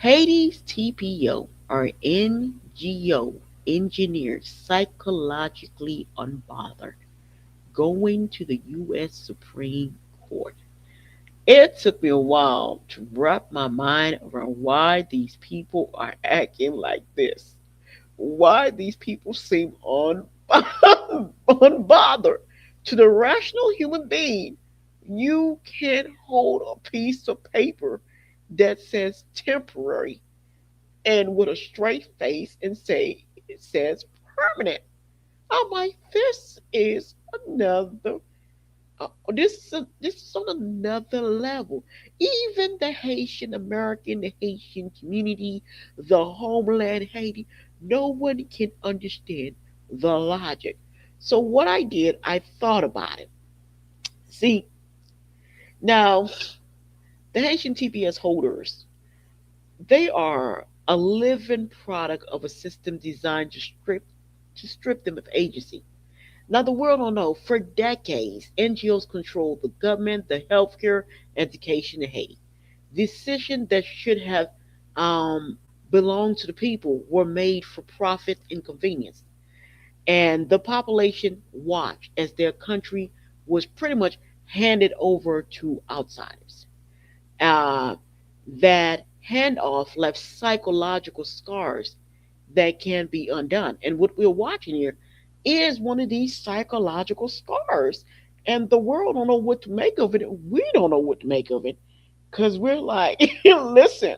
Haiti's TPO or NGO engineered psychologically unbothered, going to the U.S. Supreme Court. It took me a while to wrap my mind around why these people are acting like this. Why these people seem unbothered. To the rational human being, you can't hold a piece of paper that says temporary and with a straight face and say it says permanent. I'm like, this is another. This is on another level. Even the Haitian American, the Haitian community, the homeland Haiti, no one can understand the logic. So what I did, I thought about it. See, now the Haitian TPS holders, they are a living product of a system designed to strip them of agency. Now, the world don't know. For decades, NGOs controlled the government, the healthcare, education in Haiti. Decisions that should have um, belonged to the people were made for profit and convenience. And the population watched as their country was pretty much handed over to outsiders. Uh, that handoff left psychological scars that can be undone. And what we're watching here is one of these psychological scars. And the world don't know what to make of it. We don't know what to make of it. Because we're like, listen,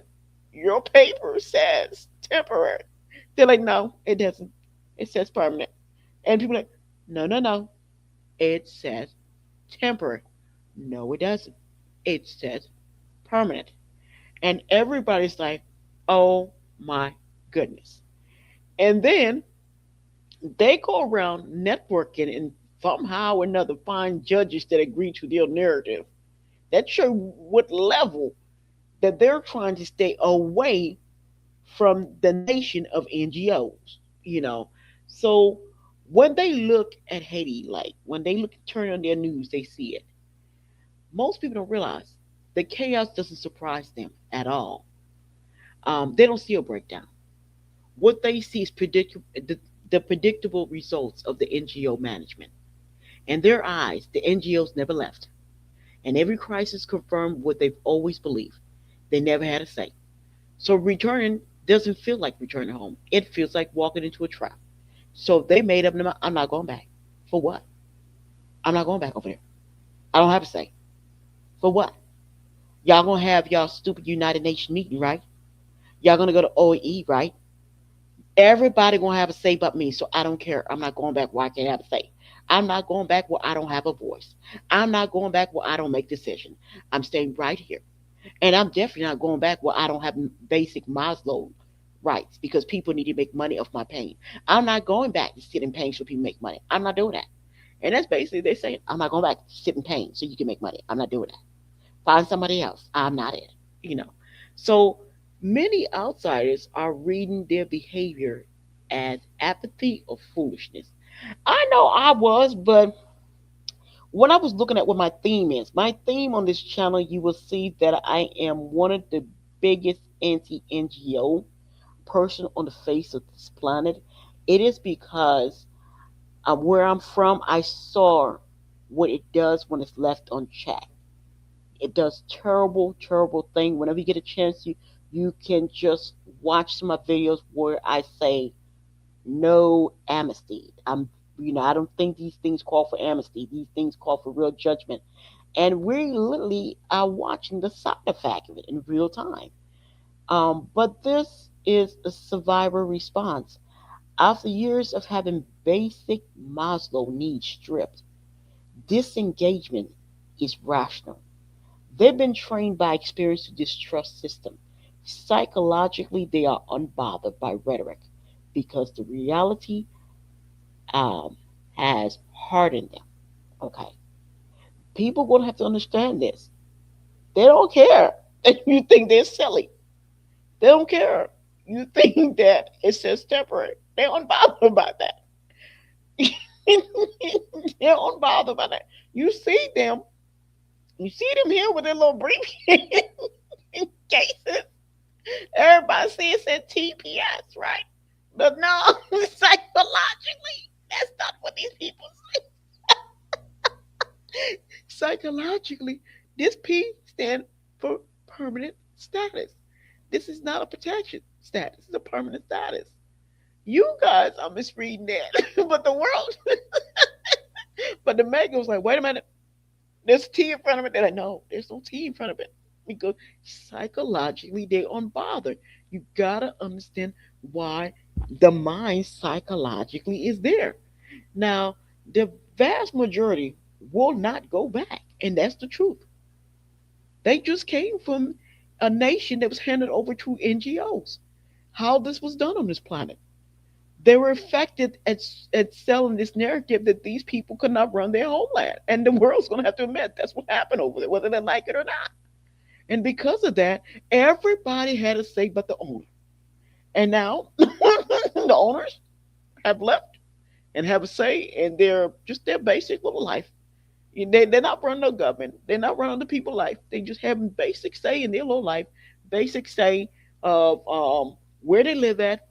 your paper says temporary. They're like, no, it doesn't. It says permanent. And people are like, no, no, no. It says temporary. No, it doesn't. It says permanent. And everybody's like, oh my goodness. And then they go around networking and somehow or another find judges that agree to their narrative. That show what level that they're trying to stay away from the nation of NGOs, you know. So when they look at Haiti, like when they look turn on their news, they see it. Most people don't realize the chaos doesn't surprise them at all. They don't see a breakdown. What they see is the predictable results of the NGO management. In their eyes, the NGOs never left, and every crisis confirmed what they've always believed. They never had a say. So returning doesn't feel like returning home. It feels like walking into a trap. So they made up their mind, I'm not going back. For what? I'm not going back over there. I don't have a say. For what? Y'all gonna have y'all stupid United Nations meeting, right? Y'all gonna go to OE, right? Everybody gonna have a say but me, so I don't care. I'm not going back where I can't have a say. I'm not going back where I don't have a voice. I'm not going back where I don't make decisions. I'm staying right here. And I'm definitely not going back where I don't have basic Maslow rights because people need to make money off my pain. I'm not going back to sit in pain so people make money. I'm not doing that. And that's basically they saying, I'm not going back to sit in pain so you can make money. I'm not doing that. Find somebody else. I'm not it. You know. So many outsiders are reading their behavior as apathy or foolishness. I know I was, but when I was looking at what my theme on this channel, you will see that I am one of the biggest anti NGO person on the face of this planet. It is because where I'm from, I saw what it does when it's left unchecked. It does terrible, terrible thing. Whenever you get a chance, you can just watch some of my videos where I say no amnesty. I don't think these things call for amnesty. These things call for real judgment. And we literally are watching the side effect of it in real time. But this is a survivor response. After years of having basic Maslow needs stripped, disengagement is rational. They've been trained by experience to distrust system. Psychologically, they are unbothered by rhetoric because the reality um, has hardened them. Okay, people gonna have to understand this. They don't care that you think they're silly. They don't care. You think that it says temporary. They're unbothered about that. They're unbothered about that. You see them. You see them here with their little briefcase cases Everybody says it's TPS, right? But no, psychologically, that's not what these people say. Psychologically, this P stands for permanent status. This is not a protection status, it's a permanent status. You guys are misreading that. But the world, but the mega was like, wait a minute, there's a T in front of it. They're like, no, there's no T in front of it. Because psychologically, they're unbothered. You gotta understand why the mind psychologically is there. Now, the vast majority will not go back, and that's the truth. They just came from a nation that was handed over to NGOs. How this was done on this planet. They were affected at selling this narrative that these people could not run their homeland. And the world's going to have to admit that's what happened over there, whether they like it or not. And because of that, everybody had a say but the owner. And now the owners have left and have a say in their basic little life. They're not running no government. They're not running the people's life. They just having basic say in their little life, basic say of where they live at,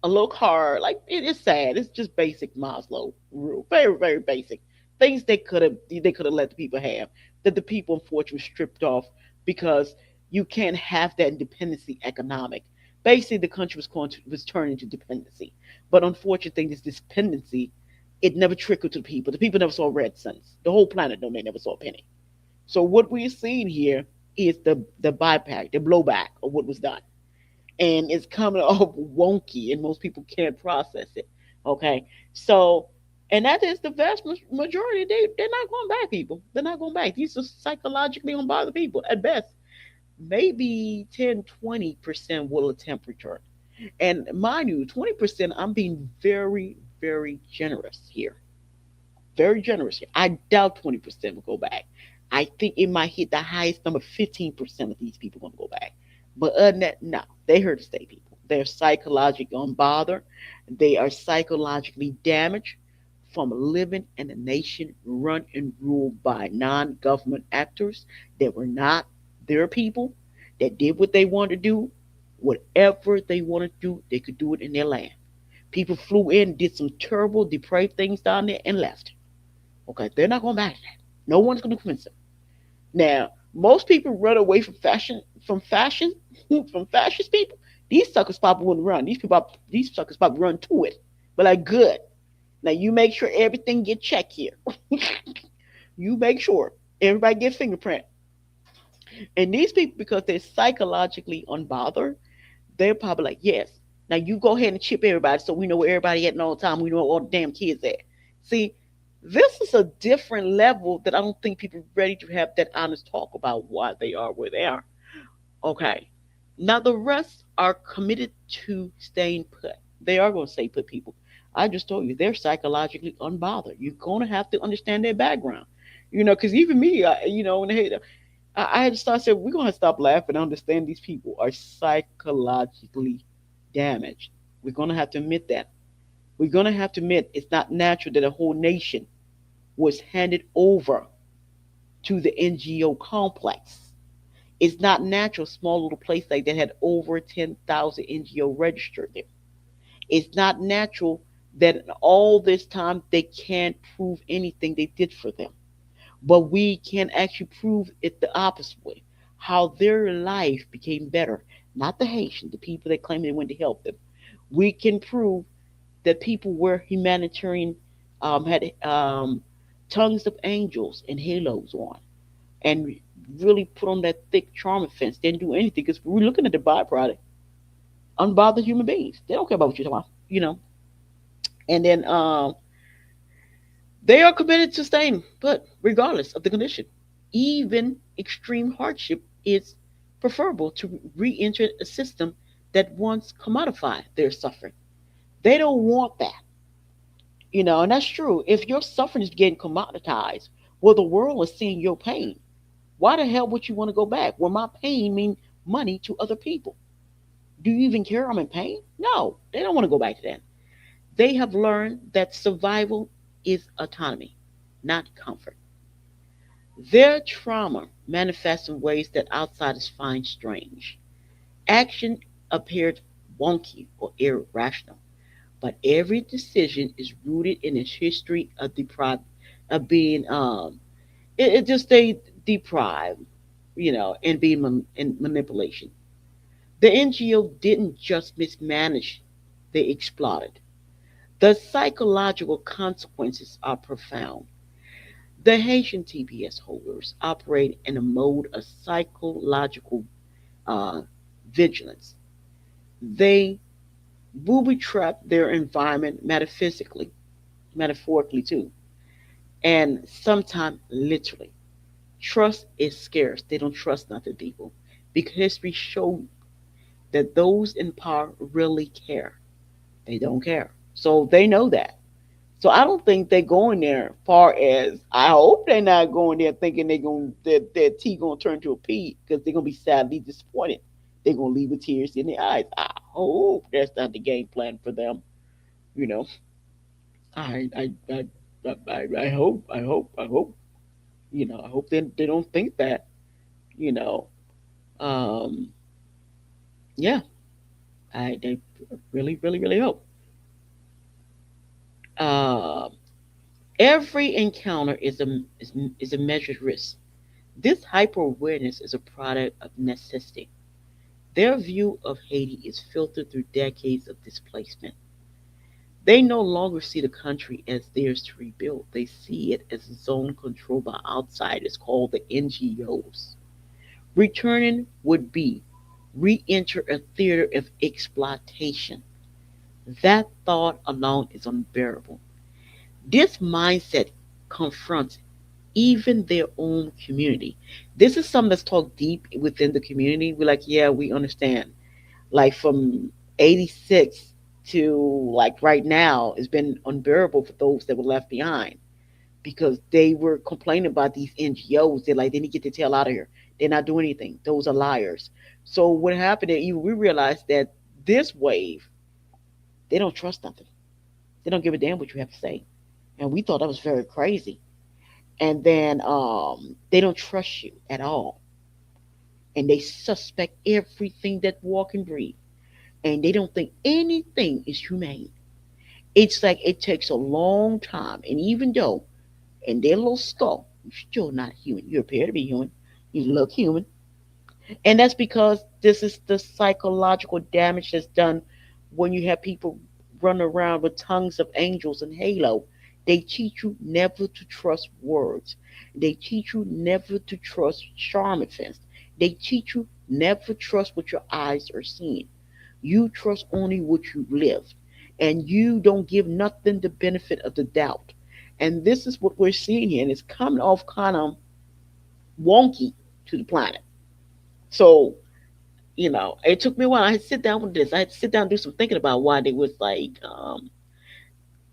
a little car. Like it is sad. It's just basic Maslow rule. Very, very basic. Things they could have let the people have that the people unfortunately stripped off because you can't have that dependency economic. Basically, the country was turning into dependency. But unfortunately, this dependency it never trickled to the people. The people never saw red cents. The whole planet, no, they never saw a penny. So what we're seeing here is the bypass, the blowback of what was done, and it's coming off wonky, and most people can't process it. Okay, so and that is the vast majority. They're not going back, people. They're not going back. These are psychologically unbothered people at best. Maybe 10-20% will attempt return. And mind you, 20%, I'm being very, very generous here. Very generous here. I doubt 20% will go back. I think it might hit the highest number, 15% of these people going to go back. But other than that, no, they're here to stay, people. They're psychologically unbothered. They are psychologically damaged from living in a nation run and ruled by non government actors that were not their people, that did what they wanted to do. Whatever they wanted to do, they could do it in their land. People flew in, did some terrible, depraved things down there, and left. Okay, they're not going back to that. No one's going to convince them. Now, most people run away fashion, from fascist people. These suckers probably wouldn't run. These suckers probably run to it. But like, good. Now you make sure everything get checked here. You make sure everybody get fingerprint. And these people, because they're psychologically unbothered, they're probably like, yes. Now you go ahead and chip everybody so we know where everybody at all the time. We know where all the damn kids at. See, this is a different level that I don't think people are ready to have that honest talk about why they are where they are. Okay. Now the rest are committed to staying put. They are going to stay put, people. I just told you they're psychologically unbothered. You're going to have to understand their background. Because even me, when I had to start saying we're going to stop laughing and understand these people are psychologically damaged. We're going to have to admit that. We're going to have to admit it's not natural that a whole nation was handed over to the NGO complex. It's not natural, small little place like that had over 10,000 NGO registered there. It's not natural that in all this time they can't prove anything they did for them. But we can actually prove it the opposite way. How their life became better. Not the Haitians, the people that claim they went to help them. We can prove that people were humanitarian, had tongues of angels and halos on, and really put on that thick trauma fence. Didn't do anything because we're looking at the byproduct. Unbothered human beings. They don't care about what you're talking about. And then they are committed to staying put, regardless of the condition. Even extreme hardship is preferable to re enter a system that once commodified their suffering. They don't want that. And that's true. If your suffering is getting commoditized, well, the world is seeing your pain. Why the hell would you want to go back? Well, my pain means money to other people. Do you even care I'm in pain? No, they don't want to go back to that. They have learned that survival is autonomy, not comfort. Their trauma manifests in ways that outsiders find strange. Action appeared wonky or irrational, but every decision is rooted in its history of of being it just stayed deprived, and being in manipulation. The NGO didn't just mismanage; they exploited. The psychological consequences are profound. The Haitian TPS holders operate in a mode of psychological uh, vigilance. They booby trap their environment metaphorically too, and sometimes literally. Trust is scarce. They don't trust nothing, people, because history showed that those in power really care. They don't care, so they know that. So I don't think they're going there. Far as I hope they're not going there thinking they're going their T gonna turn to a P because they're gonna be sadly disappointed. They're gonna leave with tears in their eyes. I hope that's not the game plan for them. You know, I I I I hope I hope. I hope they don't think that. You know, um, yeah, I really hope. Uh, every encounter is a measured risk. This hyper awareness is a product of necessity. Their view of Haiti is filtered through decades of displacement. They no longer see the country as theirs to rebuild. They see it as a zone controlled by outsiders called the NGOs. Returning would be re enter a theater of exploitation. That thought alone is unbearable. This mindset confronts even their own community. This is something that's talked deep within the community. We're like, yeah, we understand. Like from 86 to like right now, it's been unbearable for those that were left behind because they were complaining about these NGOs. They're like, they need to get the tail out of here. They're not doing anything. Those are liars. So what happened? Even we realized that this wave, they don't trust nothing. They don't give a damn what you have to say. And we thought that was very crazy. And then they don't trust you at all, and they suspect everything that walk and breathe, and they don't think anything is humane. It's like it takes a long time, and even though in their little skull you're still not human, you appear to be human, you look human, and that's because this is the psychological damage that's done when you have people run around with tongues of angels and halo. They teach you never to trust words. They teach you never to trust charm fence. They teach you never trust what your eyes are seeing. You trust only what you live. And you don't give nothing the benefit of the doubt. And this is what we're seeing here. And it's coming off kind of wonky to the planet. So, it took me a while. I had to sit down with this. I had to sit down and do some thinking about why they was like,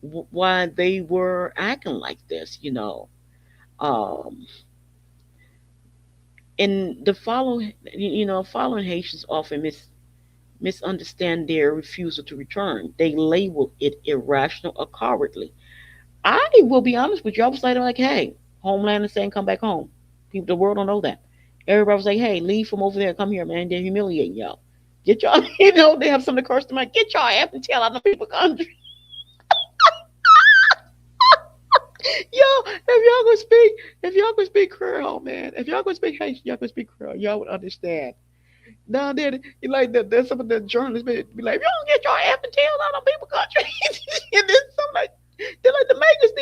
why they were acting like this, Um, and the following Haitians often misunderstand their refusal to return. They label it irrational or cowardly. I will be honest with you. I was like, hey, homeland is saying come back home. People, the world don't know that. Everybody was like, hey, leave from over there, come here, man. They're humiliating y'all. Get y'all, they have something to curse them out. Get y'all app and tell out the people country. Yo, if y'all gonna speak Creole, man, if y'all gonna speak Haitian, y'all gonna speak Creole, y'all would understand. Down there, you like that. There's some of the journalists be like, "You don't get your F and tails out on people country," and then some like they're like the makers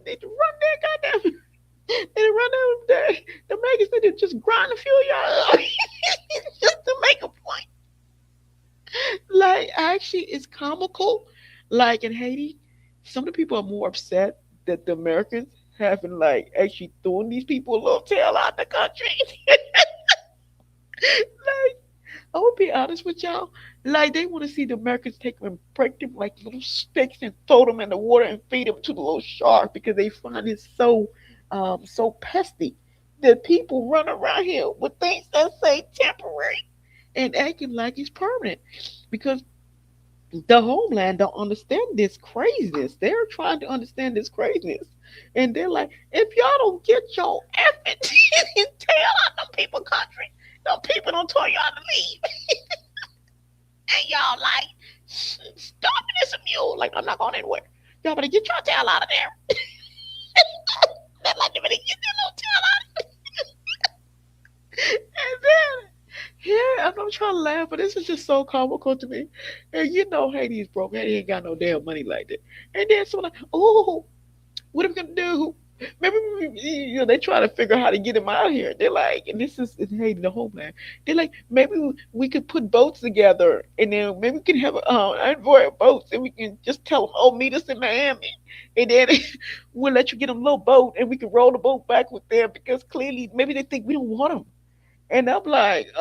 need to run their goddamn. They run there. The makers need to just grind the fuel y'all up just to make a point. Like actually, it's comical. Like in Haiti, some of the people are more upset that the Americans haven't like actually thrown these people a little tail out the country. Like I will be honest with y'all. Like they want to see the Americans take them and break them like little sticks and throw them in the water and feed them to the little shark because they find it so pesty that people run around here with things that say temporary and acting like it's permanent because the homeland don't understand this craziness. They're trying to understand this craziness, and they're like, if y'all don't get your effing tail out them people country, them people don't tell y'all to leave. And y'all like, stop me, this a mule. Like, I'm not going anywhere. Y'all better get your tail out of there. That like, they better get their little tail out. And then, yeah, I'm trying to laugh, but this is just so comical to me. And you know Haiti's broke. Haiti ain't got no damn money like that. And then so like, oh, what are we gonna do? Maybe they try to figure out how to get him out here. They're like, and this is in Haiti, the homeland. They're like, maybe we could put boats together, and then maybe we can have envoy boats, and we can just tell them, oh, meet us in Miami, and then we'll let you get a little boat, and we can roll the boat back with them because clearly maybe they think we don't want them. And I'm like,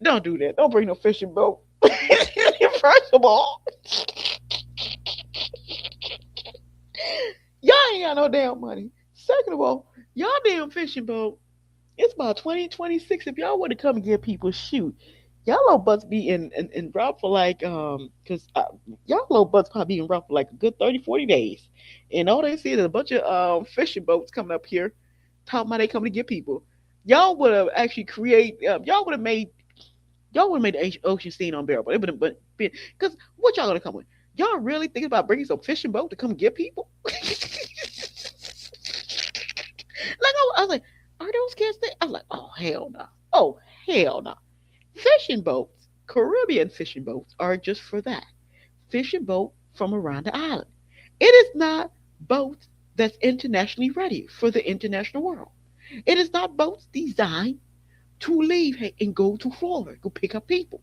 don't do that. Don't bring no fishing boat. First of all, y'all ain't got no damn money. Second of all, y'all damn fishing boat. It's about 2026. If y'all want to come and get people, shoot. Y'all little butts be in route for like, cause y'all little butts probably be in route for like a good 30, 40 days. And all they see is a bunch of fishing boats coming up here, talking about they coming to get people. Y'all would have actually y'all would have made the ocean scene unbearable. It would have been, because what y'all gonna come with? Y'all really thinking about bringing some fishing boat to come get people? Like I was like, are those kids there? I was like, oh hell no. Oh hell no. Fishing boats, Caribbean fishing boats are just for that. Fishing boat from around the island. It is not boats that's internationally ready for the international world. It is not boats designed to leave and go to Florida, go pick up people.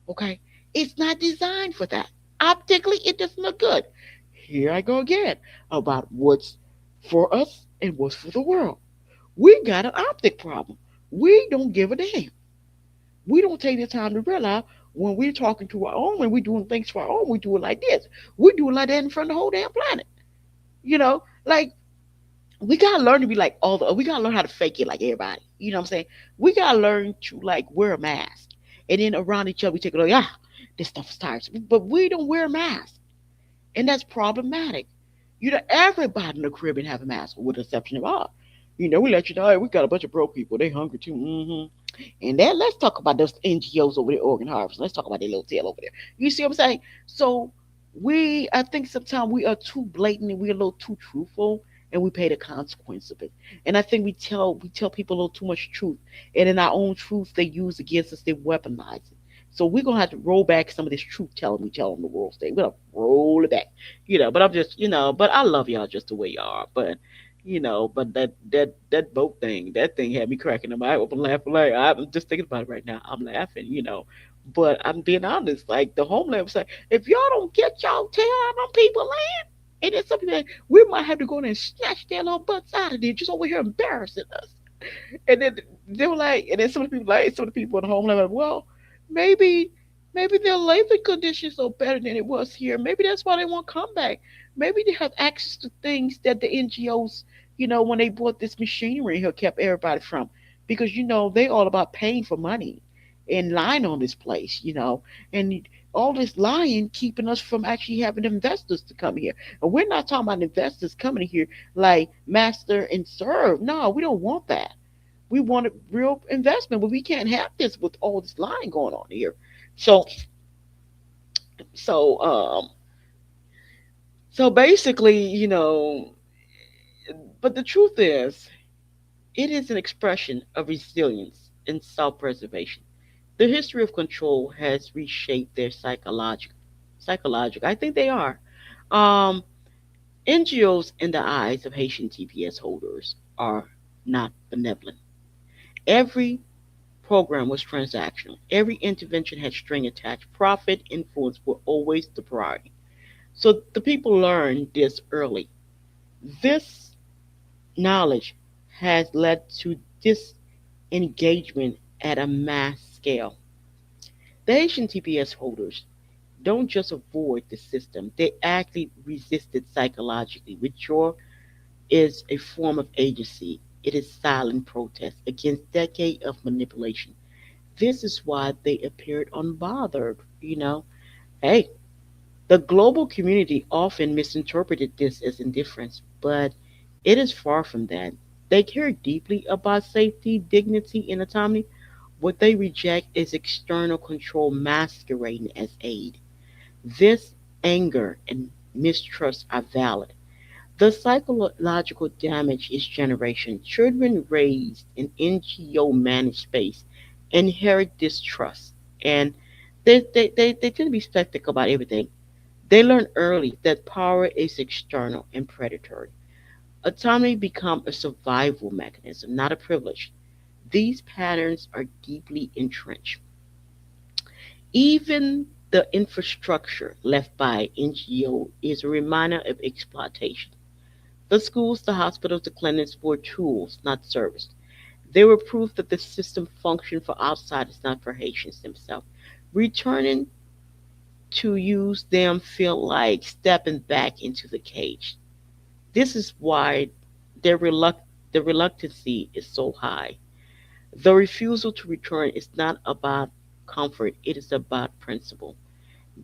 Okay? It's not designed for that. Optically, it doesn't look good. Here I go again about what's for us and what's for the world. We got an optic problem. We don't give a damn. We don't take the time to realize when we're talking to our own, when we're doing things for our own, we do it like this. We do it like that in front of the whole damn planet. Like we gotta learn to be like all the we gotta learn how to fake it like everybody. You know what I'm saying? We gotta learn to like wear a mask. And then around each other we take it like, this stuff is tiresome. But we don't wear a mask. And that's problematic. Everybody in the Caribbean have a mask, with the exception of us. We let you know, hey, we got a bunch of broke people. They hungry too. And then let's talk about those NGOs over there, Organ Harvest. Let's talk about their little tail over there. You see what I'm saying? So I think sometimes we are too blatant and we're a little too truthful, and we pay the consequence of it. And I think we tell people a little too much truth, and in our own truth they use against us, they weaponize it. So we're gonna have to roll back some of this truth telling we tell on the world stage. We're gonna roll it back, But I'm just, but I love y'all just the way y'all are. But that boat thing, that thing had me cracking up. I was laughing. Like I'm just thinking about it right now. I'm laughing. But I'm being honest. Like the homeland was like, if y'all don't get y'all tail out on people land, and it's something that we might have to go in and snatch their little butts out of there, just over here embarrassing us. And then they were like, and then some of the people in the homeland were like, well, maybe their labor conditions are better than it was here. Maybe that's why they won't come back. Maybe they have access to things that the NGOs, when they bought this machinery here, kept everybody from. Because, they all about paying for money and lying on this place. And all this lying keeping us from actually having investors to come here. And we're not talking about investors coming here like master and serve. No, we don't want that. We want a real investment, but we can't have this with all this lying going on here. So, so, um, so basically, but the truth is, it is an expression of resilience and self-preservation. The history of control has reshaped their psychological. I think they are. Um, NGOs in the eyes of Haitian TPS holders are not benevolent. Every program was transactional. Every intervention had string attached. Profit influence were always the priority. So the people learned this early. This knowledge has led to disengagement at a mass scale. The Haitian TPS holders don't just avoid the system, they actually resist it psychologically. Withdrawal is a form of agency. It is silent protest against decades of manipulation. This is why they appeared unbothered. Hey, the global community often misinterpreted this as indifference, but it is far from that. They care deeply about safety, dignity, and autonomy. What they reject is external control masquerading as aid. This anger and mistrust are valid. The psychological damage is generation. Children raised in NGO managed space inherit distrust and they tend to be skeptical about everything. They learn early that power is external and predatory. Autonomy becomes a survival mechanism, not a privilege. These patterns are deeply entrenched. Even the infrastructure left by NGO is a reminder of exploitation. The schools, the hospitals, the clinics were tools, not service. They were proof that the system functioned for outsiders, not for Haitians themselves. Returning to use them feel like stepping back into the cage. This is why their the reluctancy is so high. The refusal to return is not about comfort, it is about principle.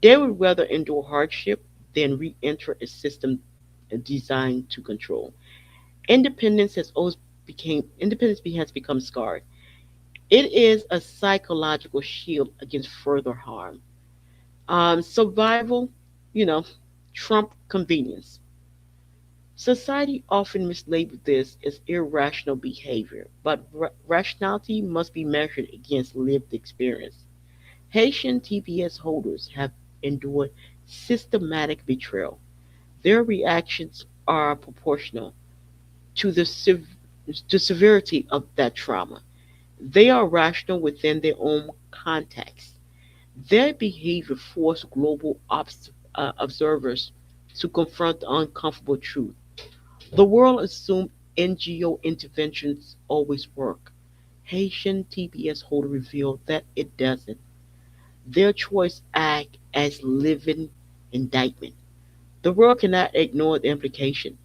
They would rather endure hardship than re enter a system designed to control. Independence has become scarred. It is a psychological shield against further harm. Survival, you know, trump convenience. Society often mislabels this as irrational behavior, but rationality must be measured against lived experience. Haitian TPS holders have endured systematic betrayal. Their reactions are proportional to the severity of that trauma. They are rational within their own context. Their behavior forced global observers to confront the uncomfortable truth. The world assumed NGO interventions always work. Haitian TPS holder revealed that it doesn't. Their choice act as living indictment. The world cannot ignore the implication.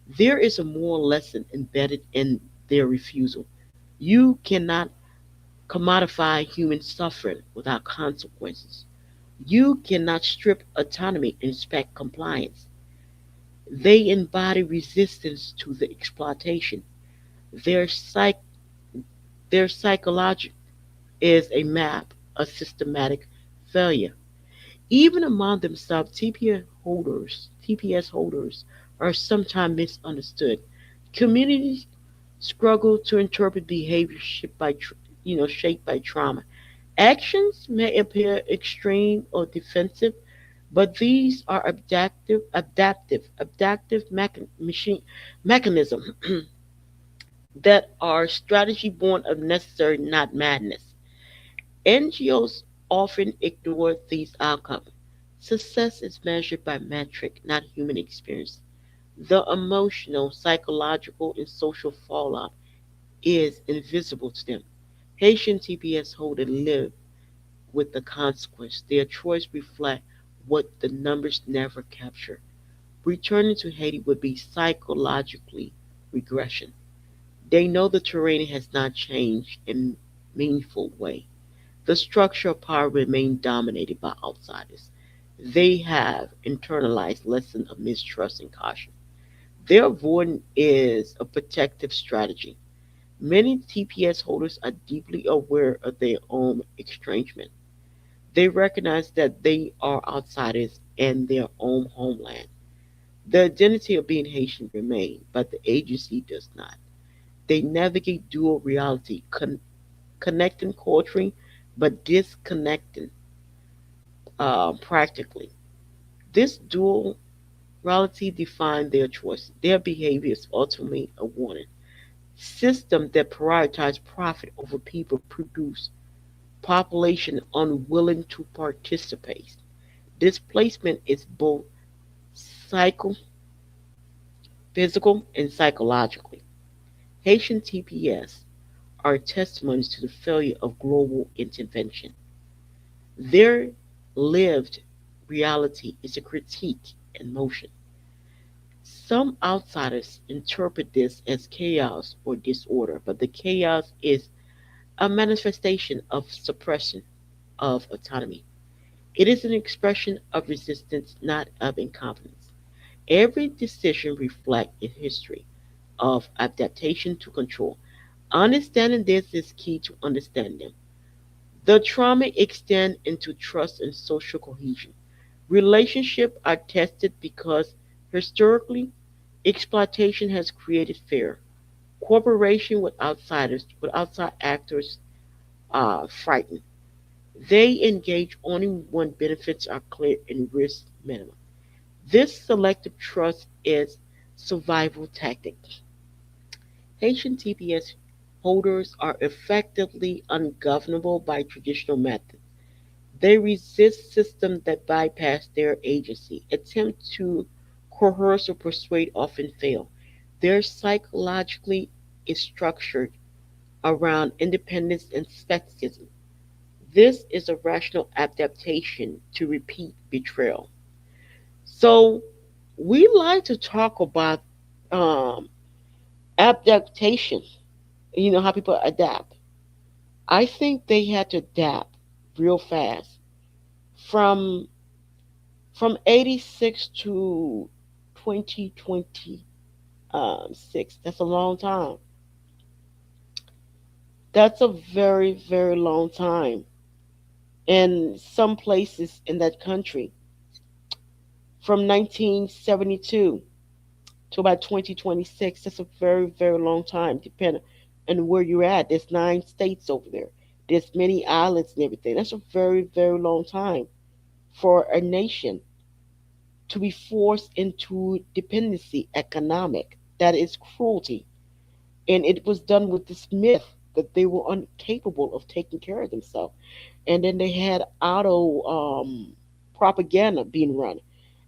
There is a moral lesson embedded in their refusal. You cannot commodify human suffering without consequences. You cannot strip autonomy and expect compliance. They embody resistance to the exploitation. Their, psych- their psychology is a map of systematic failure. Even among themselves, TPS holders are sometimes misunderstood. Communities struggle to interpret behavior shaped by trauma. Actions may appear extreme or defensive, but these are adaptive mechanisms that are strategy born of necessary, not madness. NGOs often ignore these outcomes. Success is measured by metric, not human experience. The emotional, psychological, and social fallout is invisible to them. Haitian TPS holders live with the consequence. Their choice reflect what the numbers never capture. Returning to Haiti would be psychologically regression. They know the terrain has not changed in a meaningful way. The structure of power remains dominated by outsiders. They have internalized lessons of mistrust and caution. Their avoidance is a protective strategy. Many TPS holders are deeply aware of their own estrangement. They recognize that they are outsiders in their own homeland. The identity of being Haitian remains, but the agency does not. They navigate dual reality, connecting culturally but disconnecting practically. This dual reality defines their choice. Their behavior is ultimately a warning. Systems that prioritize profit over people produce population unwilling to participate. Displacement is both psycho, physical, and psychologically. Haitian TPS are testimonies to the failure of global intervention. Their lived reality is a critique in motion. Some outsiders interpret this as chaos or disorder, but the chaos is a manifestation of suppression of autonomy. It is an expression of resistance, not of incompetence. Every decision reflects a history of adaptation to control. Understanding this is key to understand them. The trauma extends into trust and social cohesion. Relationships are tested because historically exploitation has created fear. Cooperation with outsiders, with outside actors, frightened. They engage only when benefits are clear and risk minimum. This selective trust is survival tactic. Haitian TPS holders are effectively ungovernable by traditional methods. They resist systems that bypass their agency. Attempt to coerce or persuade often fail. Their psychologically is structured around independence and skepticism. This is a rational adaptation to repeat betrayal. So we like to talk about um, adaptation. You know how people adapt. I think they had to adapt real fast from from 86 to 2026. That's a long time. That's a very, very long time. In some places in that country, from 1972 to about 2026, that's a very, very long time, depending on where you're at. There's 9 states over there, there's many islands and everything. That's a very, very long time for a nation to be forced into dependency economic. That is cruelty. And it was done with this myth that they were incapable of taking care of themselves. And then they had auto propaganda being run.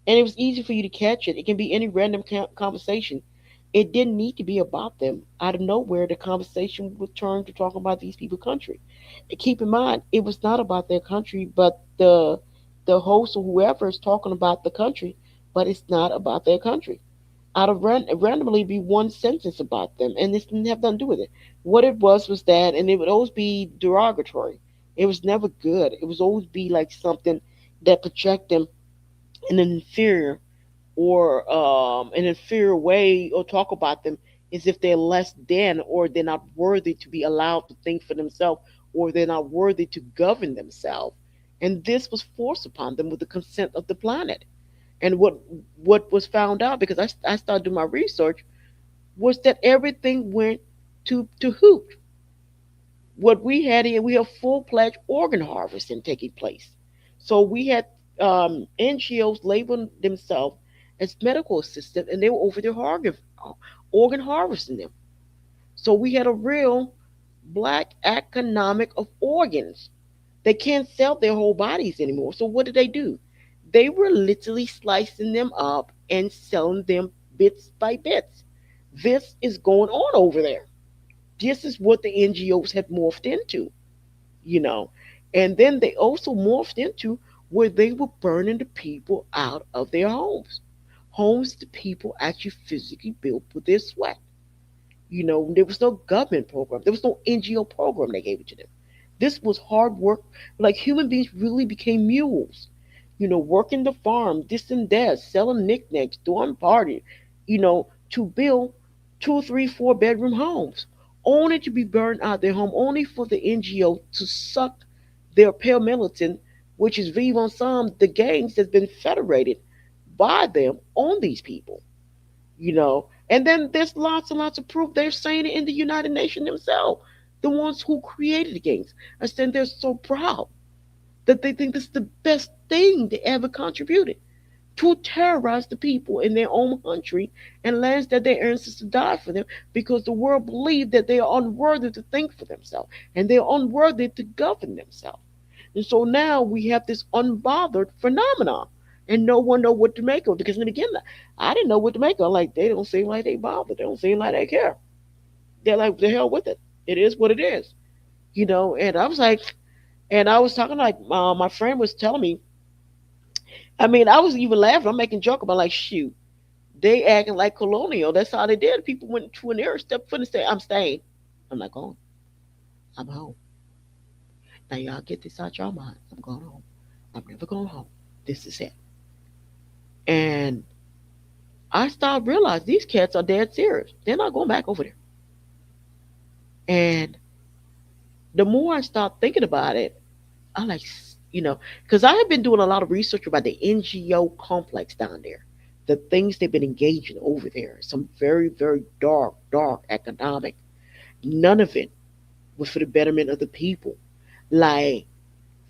And it was easy for you to catch it. It can be any random conversation. It didn't need to be about them. Out of nowhere, the conversation would turn to talking about these people's country. And keep in mind, it was not about their country, but the host or whoever is talking about the country, but it's not about their country. Out of randomly be one sentence about them, and this didn't have nothing to do with it. What it was that, and it would always be derogatory. It was never good. It was always be like something that project them in an inferior or an inferior way, or talk about them as if they're less than, or they're not worthy to be allowed to think for themselves, or they're not worthy to govern themselves. And this was forced upon them with the consent of the planet. And what was found out, because I started doing my research, was that everything went to hoot. What we had here, we have full-fledged organ harvesting taking place. So we had NGOs labeling themselves as medical assistants, and they were over there organ harvesting them. So we had a real black economic of organs. They can't sell their whole bodies anymore. So what did they do? They were literally slicing them up and selling them bits by bits. This is going on over there. This is what the NGOs had morphed into, you know. And then they also morphed into where they were burning the people out of their homes. Homes the people actually physically built with their sweat. You know, there was no government program. There was no NGO program that gave it to them. This was hard work. Like human beings really became mules. You know, working the farm, this and that, selling knickknacks, doing party, you know, to build 2, 3, 4 bedroom homes, only to be burned out their home, only for the NGO to suck their paramilitant, which is vive ensemble, the gangs that's been federated by them on these people, you know. And then there's lots and lots of proof. They're saying it in the United Nations themselves. The ones who created the gangs are saying they're so proud that they think this is the best thing they ever contributed to terrorize the people in their own country and lands that their ancestors died for them, because the world believed that they are unworthy to think for themselves and they're unworthy to govern themselves. And so now we have this unbothered phenomenon, and no one know what to make of it. Because in the beginning, I didn't know what to make of it. Like, they don't seem like they bothered. They don't seem like they care. They're like, the hell with it. It is what it is, you know. And I was like, and I was talking like my friend was telling me. I mean, I was even laughing. I'm making joke about like, shoot, they acting like colonial. That's how they did. People went to an area, stepped foot and said, "I'm staying." I'm not going. I'm home. Now y'all get this out your mind. I'm going home. I'm never going home. This is it. And I started realizing these cats are dead serious. They're not going back over there. And the more I start thinking about it, I like, because I have been doing a lot of research about the NGO complex down there, the things they've been engaging over there. Some very, very dark, dark economic. None of it was for the betterment of the people. Like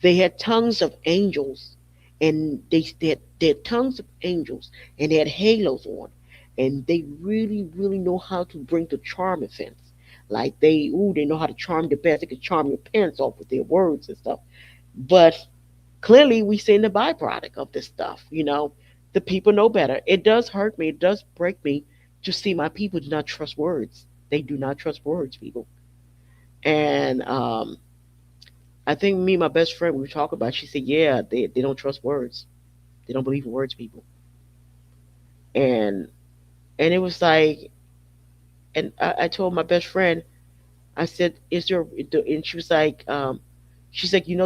they had tongues of angels, and they had tongues of angels, and they had halos on, and they really, really know how to bring the charm offense. Like they know how to charm the best. They can charm your pants off with their words and stuff. But clearly, we seen the byproduct of this stuff. The people know better. It does hurt me. It does break me to see my people do not trust words. They do not trust words, people. And I think me and my best friend, we were talking about, she said, yeah, they don't trust words. They don't believe in words, people. And and it was like, and I told my best friend, I said, is there, and she's like, the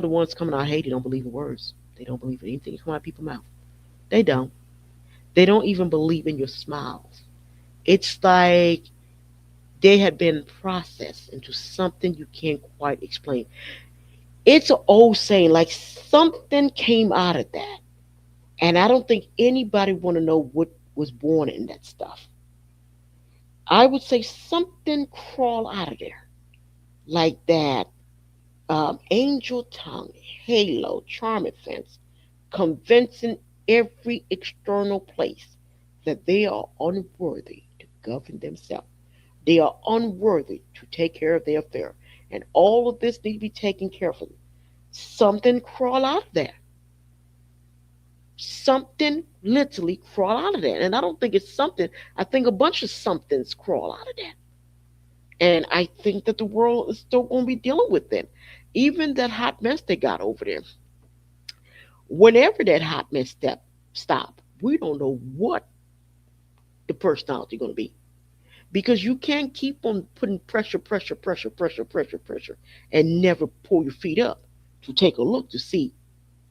ones coming out of Haiti don't believe in words. They don't believe in anything that come out of people's mouth. They don't. They don't even believe in your smiles. It's like they had been processed into something you can't quite explain. It's an old saying, like something came out of that. And I don't think anybody want to know what was born in that stuff. I would say something crawl out of there like that. Angel tongue, halo, charming fence, convincing every external place that they are unworthy to govern themselves. They are unworthy to take care of their affair. And all of this needs to be taken carefully. Something crawl out of there. Something literally crawl out of that. And I don't think it's something. I think a bunch of somethings crawl out of that. And I think that the world is still going to be dealing with it. Even that hot mess they got over there. Whenever that hot mess stop, we don't know what the personality is going to be. Because you can't keep on putting pressure, pressure, pressure, pressure, pressure, pressure, and never pull your feet up to take a look to see,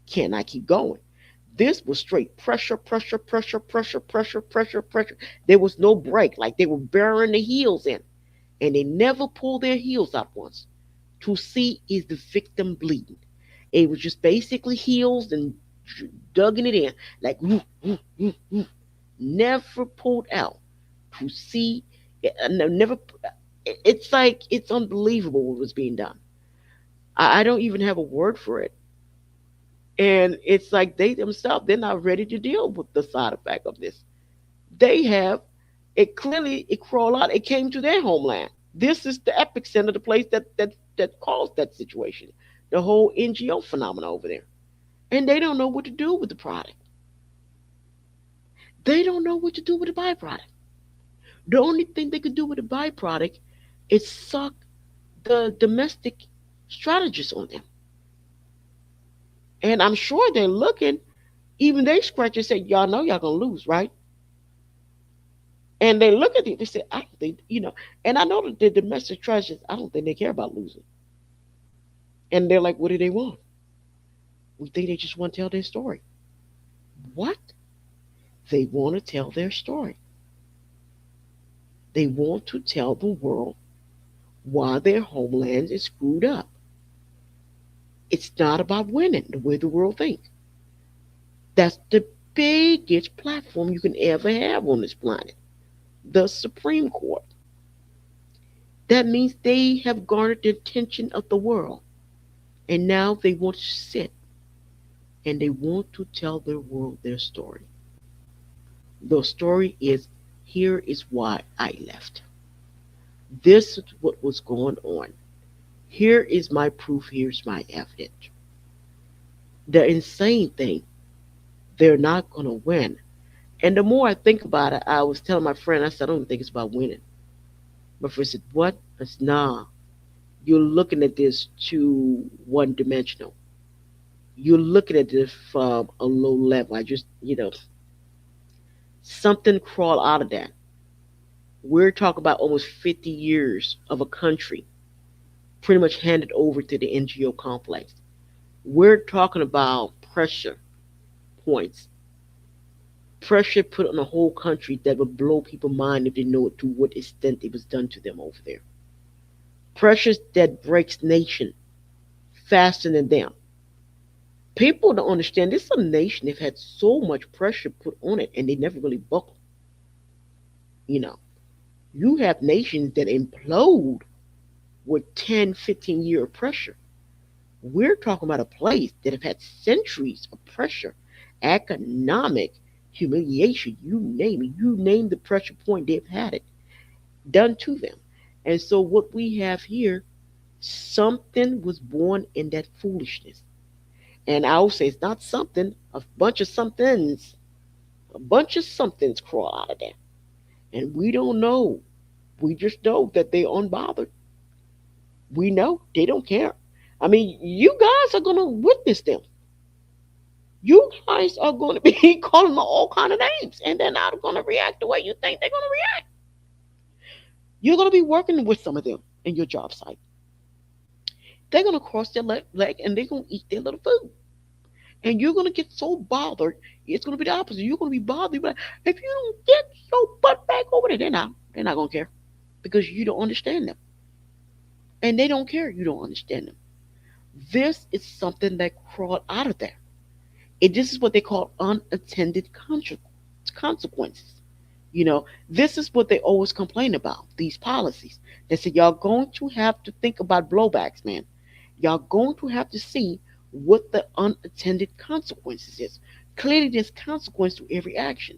can I keep going? This was straight pressure, pressure, pressure, pressure, pressure, pressure, pressure. There was no break. Like they were burying their heels in, and they never pulled their heels out once to see is the victim bleeding. It was just basically heels and dugging it in, like woo, woo, woo, woo. Never pulled out to see. Never. It's like it's unbelievable what was being done. I don't even have a word for it. And it's like they themselves, they're not ready to deal with the side effect of this. They have it clearly, it crawled out, it came to their homeland. This is the epicenter, the place that caused that situation. The whole NGO phenomena over there. And they don't know what to do with the product. They don't know what to do with the byproduct. The only thing they could do with the byproduct is suck the domestic strategists on them. And I'm sure they're looking, even they scratch and say, y'all know y'all gonna lose, right? And they look at it, they say, I don't think, and I know that the domestic strategists, I don't think they care about losing. And they're like, what do they want? We think they just want to tell their story. What? They want to tell their story. They want to tell the world why their homeland is screwed up. It's not about winning the way the world thinks. That's the biggest platform you can ever have on this planet, the Supreme Court. That means they have garnered the attention of the world. And now they want to sit and they want to tell the world their story. The story is, here is why I left. This is what was going on. Here is my proof. Here's my evidence. The insane thing, they're not going to win. And the more I think about it, I was telling my friend, I said, I don't think it's about winning. My friend said, what? I said, nah, you're looking at this too one dimensional. You're looking at this from a low level. Something crawl out of that. We're talking about almost 50 years of a country pretty much handed over to the NGO complex. We're talking about pressure points, pressure put on the whole country that would blow people's mind if they know it to what extent it was done to them over there. Pressures that breaks nation faster than them. People don't understand this is a nation that had so much pressure put on it and they never really buckle. You know, you have nations that implode with 10, 15-year pressure. We're talking about a place that have had centuries of pressure, economic humiliation, you name it, you name the pressure point, they've had it done to them. And so what we have here, something was born in that foolishness. And I will say it's not something, a bunch of somethings, a bunch of somethings crawl out of there. And we don't know. We just know that they're unbothered. We know they don't care. I mean, you guys are gonna witness them. You guys are gonna be calling them all kind of names, and they're not gonna react the way you think they're gonna react. You're gonna be working with some of them in your job site. They're gonna cross their leg and they're gonna eat their little food. And you're gonna get so bothered, it's gonna be the opposite. You're gonna be bothered, but if you don't get your butt back over there, they're not gonna care because you don't understand them, and they don't care. You don't understand them. This is something that crawled out of there. This is what they call unattended consequences. You know, this is what they always complain about. These policies. They say y'all going to have to think about blowbacks, man. Y'all going to have to see what the unattended consequences is. Clearly, there's consequence to every action,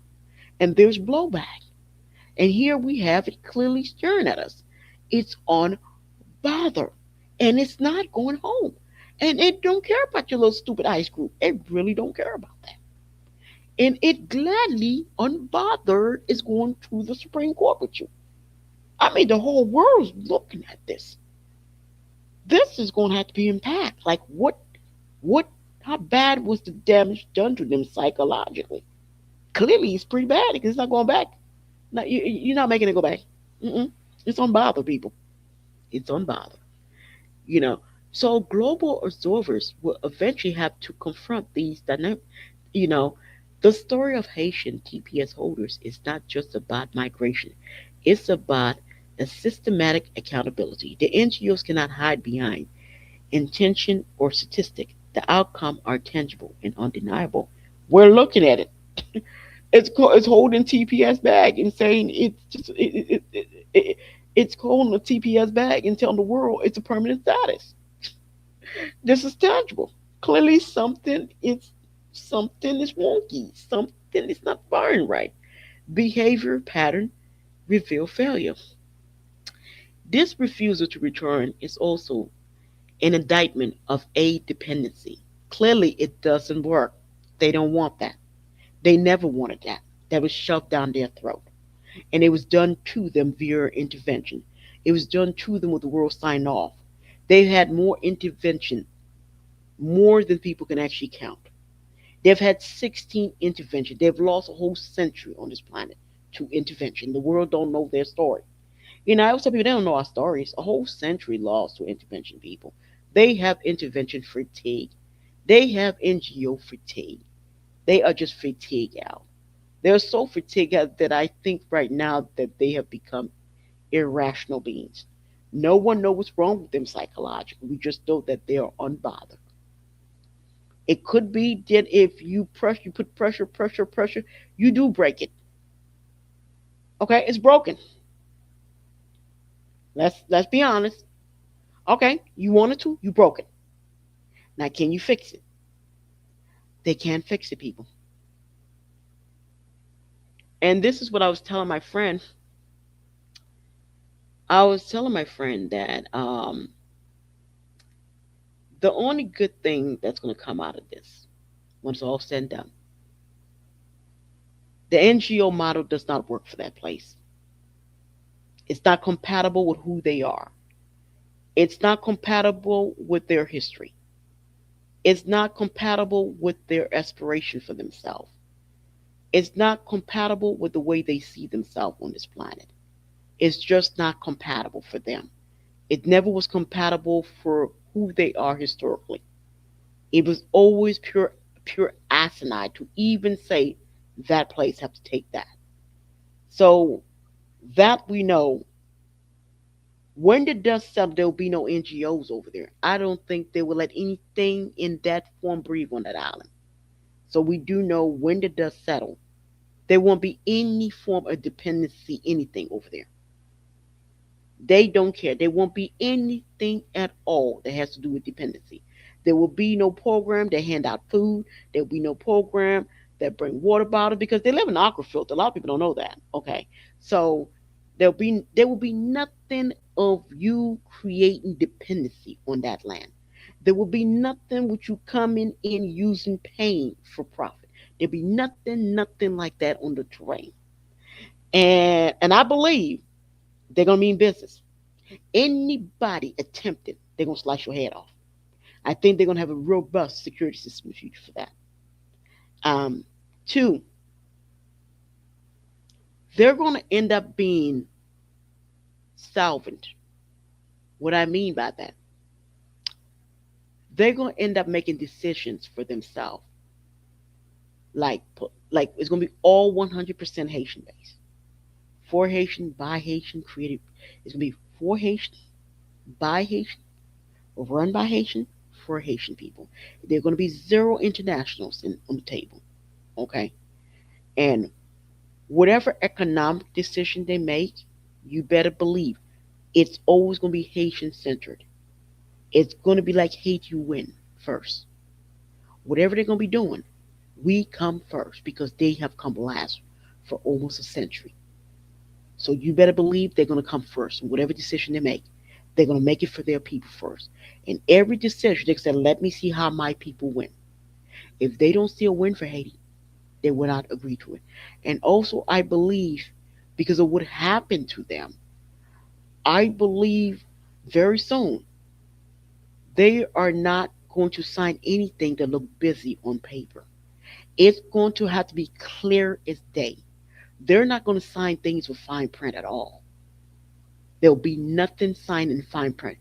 and there's blowback. And here we have it clearly staring at us. It's on bother, and it's not going home. And it don't care about your little stupid ice group. It really don't care about that. And it gladly, unbothered, is going to the Supreme Court with you. I mean, the whole world's looking at this. This is going to have to be impact. Like, how bad was the damage done to them psychologically? Clearly, it's pretty bad because it's not going back. No, you're not making it go back. Mm-mm. It's unbothered, people. It's unbothered. You know, so global observers will eventually have to confront these dynamics. You know, the story of Haitian TPS holders is not just about migration, it's about a systematic accountability. The NGOs cannot hide behind intention or statistic. The outcome are tangible and undeniable. We're looking at it. It's holding TPS bag and saying it's holding a TPS bag and telling the world it's a permanent status. This is tangible. Clearly, something is wonky. Something is not firing right. Behavior pattern reveal failure. This refusal to return is also an indictment of aid dependency. Clearly, it doesn't work. They don't want that. They never wanted that. That was shoved down their throat. And it was done to them via intervention. It was done to them with the world signed off. They've had more intervention, more than people can actually count. They've had 16 interventions. They've lost a whole century on this planet to intervention. The world don't know their story. You know, I always tell people they don't know our stories. A whole century lost to intervention, people. They have intervention fatigue. They have NGO fatigue. They are just fatigued out. They're so fatigued out that I think right now that they have become irrational beings. No one knows what's wrong with them psychologically. We just know that they are unbothered. It could be that if you put pressure, you do break it. Okay, it's broken. Let's be honest. Okay, you wanted to, you broke it. Now can you fix it? They can't fix it, people. And this is what I was telling my friend. I was telling my friend that the only good thing that's going to come out of this, when it's all said and done, the NGO model does not work for that place. It's not compatible with who they are. It's not compatible with their history. It's not compatible with their aspiration for themselves. It's not compatible with the way they see themselves on this planet. It's just not compatible for them. It never was compatible for who they are historically. It was always pure asinine to even say that place have to take that. So that we know When the dust settles, there will be no NGOs over there. I don't think they will let anything in that form breathe on that island. So we do know when the dust settles, there won't be any form of dependency, anything over there. They don't care. There won't be anything at all that has to do with dependency. There will be no program that hand out food. There will be no program that bring water bottles because they live in aquafilter. A lot of people don't know that. Okay, so there will be nothing of you creating dependency on that land. There will be nothing with you coming in using pain for profit. There'll be nothing like that on the terrain. And I believe they're gonna mean business. Anybody attempted, they're gonna slice your head off. I think they're gonna have a robust security system in the future for that. Um, Two, they're gonna end up being solvent. What I mean by that, they're gonna end up making decisions for themselves. Like, like it's gonna be all 100% Haitian based. For Haitian, by Haitian, created. It's gonna be for Haitian, by Haitian, run by Haitian, for Haitian people. There are going to be zero internationals on the table. Okay. And whatever economic decision they make, you better believe it's always going to be Haitian centered. It's going to be like Haiti win first. Whatever they're going to be doing, we come first because they have come last for almost a century. So you better believe they're going to come first. Whatever decision they make, they're going to make it for their people first. And every decision, they say, let me see how my people win. If they don't see a win for Haiti, they will not agree to it. And also, I believe, because of what happened to them, I believe very soon they are not going to sign anything that look busy on paper. It's going to have to be clear as day. They're not going to sign things with fine print at all. There'll be nothing signed in fine print.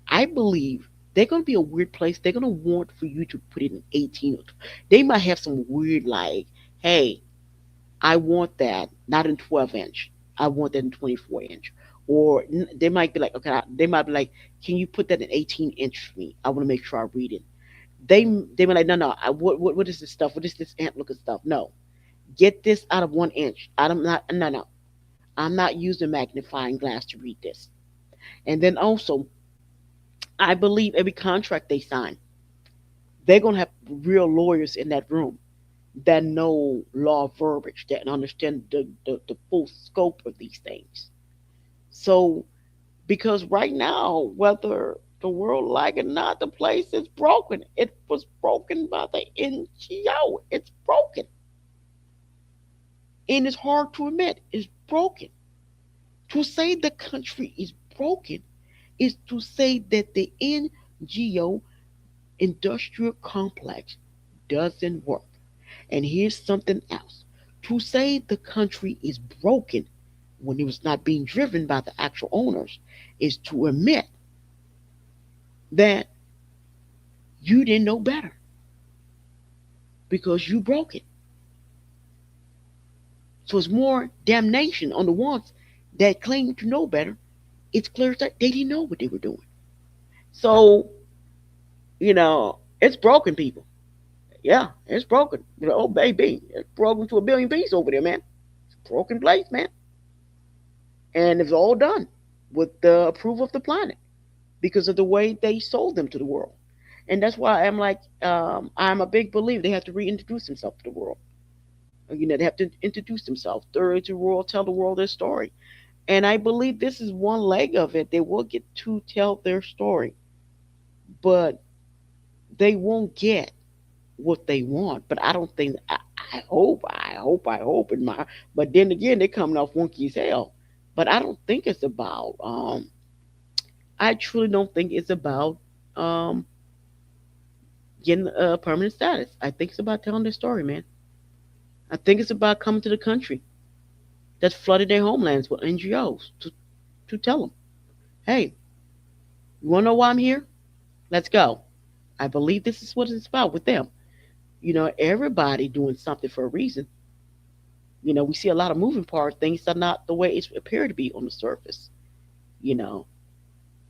I believe they're going to be a weird place. They're going to want for you to put it in 18 or 20. They might have some weird, like, hey, I want that not in 12-inch. I want that in 24-inch. Or they might be like, okay, they might be like, can you put that in 18-inch for me? I want to make sure I read it. They might like, no, no, what is this stuff? What is this ant looking stuff? No, get this out of 1 inch. I'm not, no, no. I'm not using magnifying glass to read this. And then also, I believe every contract they sign, they're going to have real lawyers in that room that know law verbiage, that understand the full scope of these things. So, because right now, whether the world like it or not, the place is broken. It was broken by the NGO. It's broken. And it's hard to admit it's broken. To say the country is broken is to say that the NGO industrial complex doesn't work. And here's something else. To say the country is broken when it was not being driven by the actual owners is to admit that you didn't know better because you broke it. So it's more damnation on the ones that claim to know better. It's clear that they didn't know what they were doing. So, it's broken, people. Yeah, it's broken. Oh, baby, it's broken to a billion pieces over there, man. It's a broken place, man. And it's all done with the approval of the planet because of the way they sold them to the world. And that's why I'm like, I'm a big believer they have to reintroduce themselves to the world. They have to introduce themselves, to the world, tell the world their story. And I believe this is one leg of it. They will get to tell their story, but they won't get what they want. But I don't think. I hope in my. But then again, they're coming off wonky as hell. But I don't think it's about. I truly don't think it's about um, getting a permanent status. I think it's about telling their story, man. I think it's about coming to the country that's flooded their homelands with NGOs to tell them, hey, you want to know why I'm here? Let's go. I believe this is what it's about with them. Everybody doing something for a reason. We see a lot of moving parts. Things are not the way it's appear to be on the surface. You know,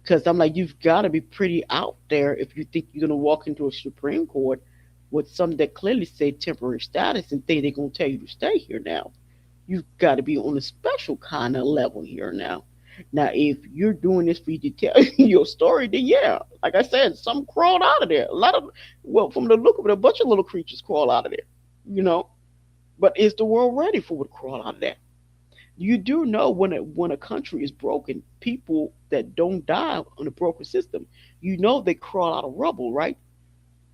Because I'm like, you've got to be pretty out there if you think you're going to walk into a Supreme Court with some that clearly say temporary status and think they're going to tell you to stay here now. You've got to be on a special kind of level here now. Now, if you're doing this for you to tell your story, then yeah, like I said, some crawled out of there. A lot of, well, from the look of it, a bunch of little creatures crawl out of there, you know. But is the world ready for what crawl out of that? You do know when a country is broken, people that don't die on a broken system, you know they crawl out of rubble, right?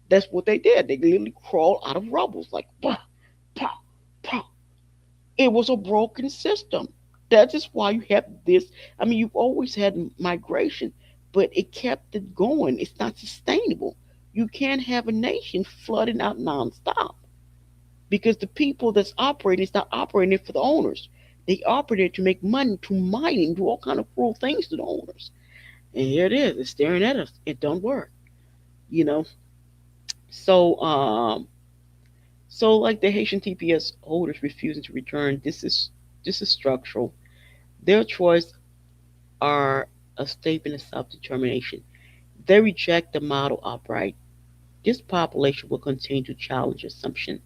That's what they did. They literally crawled out of rubble, like bah, bah, bah. It was a broken system. That is why you have this. I mean, you've always had migration, but it kept it going. It's not sustainable. You can't have a nation flooding out nonstop because the people that's operating is not operating for the owners. They operate to make money, to mine, and do all kind of cruel things to the owners. And here it is. It's staring at us. It don't work. You know. So like the Haitian TPS holders refusing to return, this is structural. Their choice are a statement of self-determination. They reject the model outright. This population will continue to challenge assumption,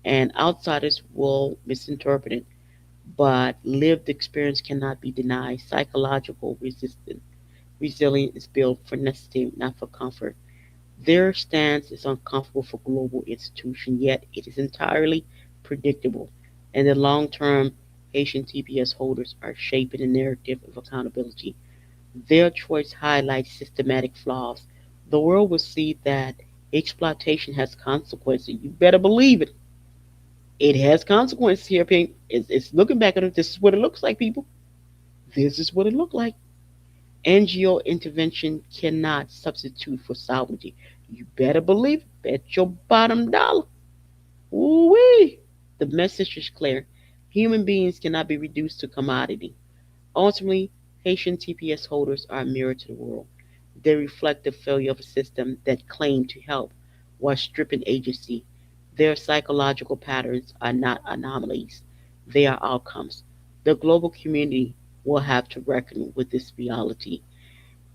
and outsiders will misinterpret it. But lived experience cannot be denied. Psychological resilience is built for necessity, not for comfort. Their stance is uncomfortable for global institutions, yet it is entirely predictable. In the long term, Haitian TPS holders are shaping a narrative of accountability. Their choice highlights systematic flaws. The world will see that exploitation has consequences. You better believe it. It has consequences here, Pink. It's looking back at it. This is what it looks like, people. This is what it looked like. NGO intervention cannot substitute for sovereignty. You better believe it. Bet your bottom dollar. Ooh wee. The message is clear. Human beings cannot be reduced to commodity. Ultimately, Haitian TPS holders are a mirror to the world. They reflect the failure of a system that claimed to help while stripping agency. Their psychological patterns are not anomalies, they are outcomes. The global community will have to reckon with this reality.